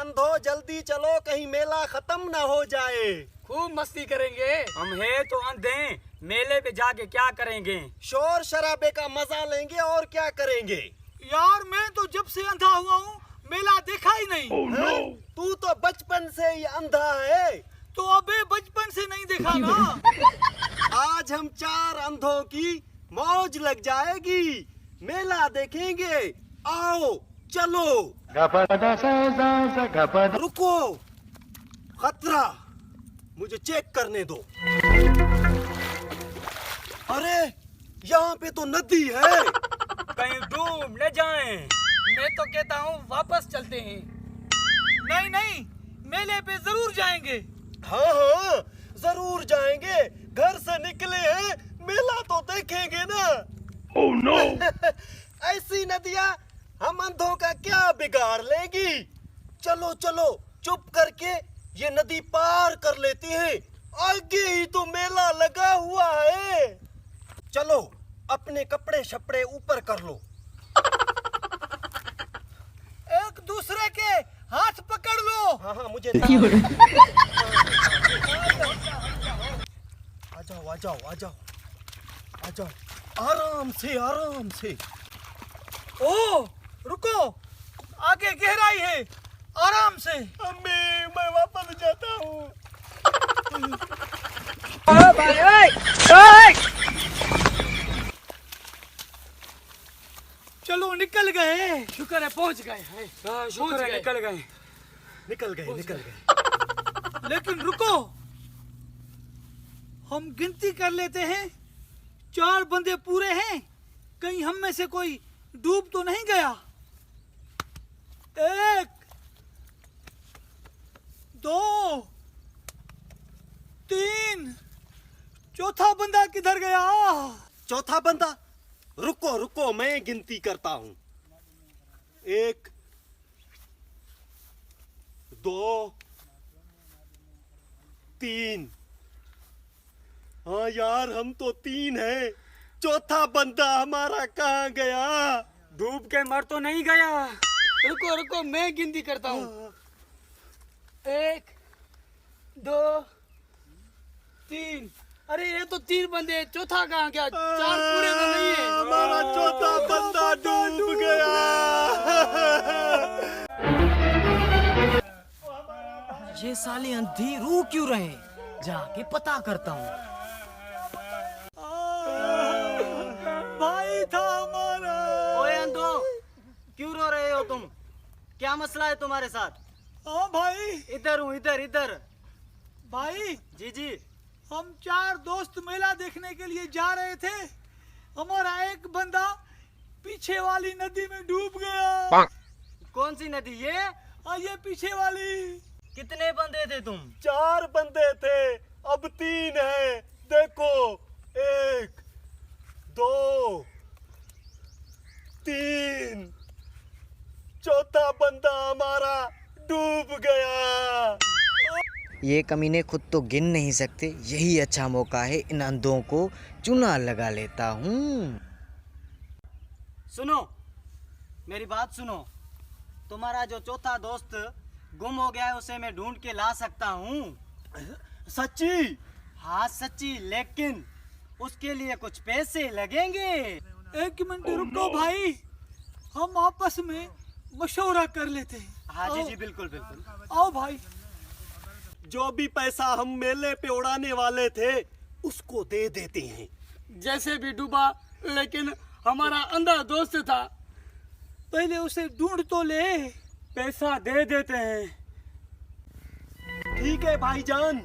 अंधो जल्दी चलो, कहीं मेला खत्म ना हो जाए। खूब मस्ती करेंगे। हम है तो अंधे, मेले पे जाके क्या करेंगे? शोर शराबे का मजा लेंगे और क्या करेंगे। यार मैं तो जब से अंधा हुआ हूँ मेला देखा ही नहीं। no. तू तो बचपन से ही अंधा है। तो अबे बचपन से नहीं देखा ना। आज हम 4 अंधों की मौज लग जाएगी, मेला देखेंगे। आओ चलो। रुको, खतरा, मुझे चेक करने दो। अरे यहाँ पे तो नदी है, कहीं डूब न जाएं। मैं तो कहता हूँ वापस चलते हैं। नहीं नहीं, मेले पे जरूर जाएंगे। हाँ हाँ जरूर जाएंगे, घर से निकले हैं, मेला तो देखेंगे ना। Oh no. ऐसी नदियाँ हम अंधों का क्या बिगाड़ लेगी। चलो चलो, चुप करके ये नदी पार कर लेते हैं, आगे ही तो मेला लगा हुआ है। चलो अपने कपड़े शपड़े ऊपर कर लो। एक दूसरे के हाथ पकड़ लो। हाँ हाँ मुझे आ जाओ आ जाओ आ जाओ आ जाओ, आराम से आराम से। ओ रुको, आगे गहराई है, आराम से। अम्मी मैं वापस जाता हूँ। चलो निकल गए, शुक्र है पहुंच गए। शुक्र है निकल गए। निकल गए। लेकिन रुको, हम गिनती कर लेते हैं। 4 बंदे पूरे हैं, कहीं हम में से कोई डूब तो नहीं गया। 1 2 3, चौथा बंदा किधर गया? चौथा बंदा, रुको रुको मैं गिनती करता हूँ। 1 2 3। हाँ यार हम तो 3 हैं, चौथा बंदा हमारा कहाँ गया? डूब के मर तो नहीं गया? रुको रुको मैं गिनती करता हूँ। 1 2 3। अरे ये तो 3 बंदे, चौथा कहाँ गया? 4 पूरे तो नहीं है। हमारा चौथा बंदा डूब गया। ये साले अंधी रू क्यों रहे? जाके पता करता हूँ। भाई था हमारा। ओए अंधो, क्यों रो रहे हो तुम? क्या मसला है तुम्हारे साथ? हाँ भाई। इधर हूँ, इधर इधर। भाई जी जी। हम 4 दोस्त मेला देखने के लिए जा रहे थे, हमारा एक बंदा पीछे वाली नदी में डूब गया। कौन सी नदी ये? ये पीछे वाली। कितने बंदे थे तुम? 4 बंदे थे, अब 3 हैं। देखो 1 2 3, चौथा बंदा हमारा डूब गया। ये कमीने खुद तो गिन नहीं सकते, यही अच्छा मौका है, इन अंधों को चूना लगा लेता हूँ। सुनो, मेरी बात सुनो। तुम्हारा जो चौथा दोस्त गुम हो गया है उसे मैं ढूंढ के ला सकता हूँ। सच्ची? हाँ सच्ची, लेकिन उसके लिए कुछ पैसे लगेंगे। 1 मिनट रुको भाई, हम आपस में मशवरा कर लेते हैं। हाँ जी जी बिल्कुल बिल्कुल। आओ भाई। जो भी पैसा हम मेले पे उड़ाने वाले थे उसको दे देते हैं। जैसे भी डूबा, लेकिन हमारा अंधा दोस्त था, पहले उसे ढूंढ तो ले। पैसा दे देते हैं। ठीक है भाईजान,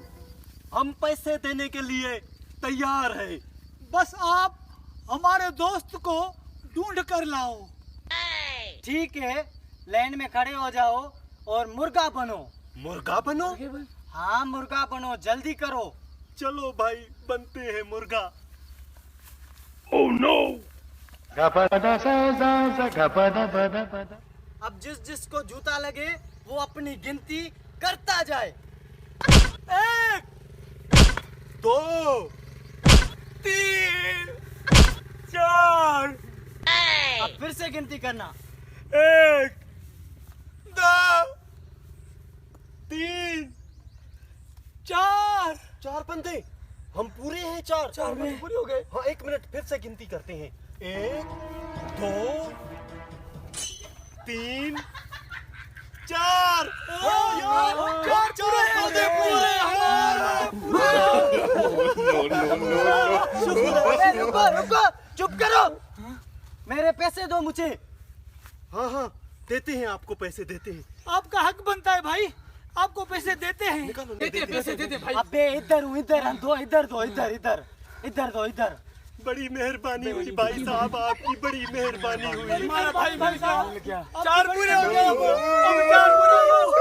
हम पैसे देने के लिए तैयार हैं। बस आप हमारे दोस्त को ढूंढ कर लाओ। ठीक है, लाइन में खड़े हो जाओ और मुर्गा बनो। मुर्गा बनो? हाँ मुर्गा बनो, जल्दी करो। चलो भाई बनते हैं मुर्गा। Oh no. अब जिस जिसको जूता लगे वो अपनी गिनती करता जाए। 1 2 3 4। अब फिर से गिनती करना। 1 2 4 बंदे, हम पूरे हैं। 4 बंदे पूरे हो गए। हाँ 1 मिनट फिर से गिनती करते हैं। 1 2 3 4। चार बंदे पूरे अरे रुको रुको, चुप करो। मेरे पैसे दो मुझे। हाँ हाँ देते हैं, आपको पैसे देते हैं। आपका हक बनता है भाई, आपको पैसे देते हैं। निकालो, पैसे देते भाई। अबे इधर हूँ, इधर दो, इधर दो, इधर इधर इधर दो, इधर। बड़ी मेहरबानी हुई भाई साहब, आपकी बड़ी मेहरबानी हुई। हमारा भाई भाई साहब, 4 पूरे हो गए। अब 4 पूरे हो गए।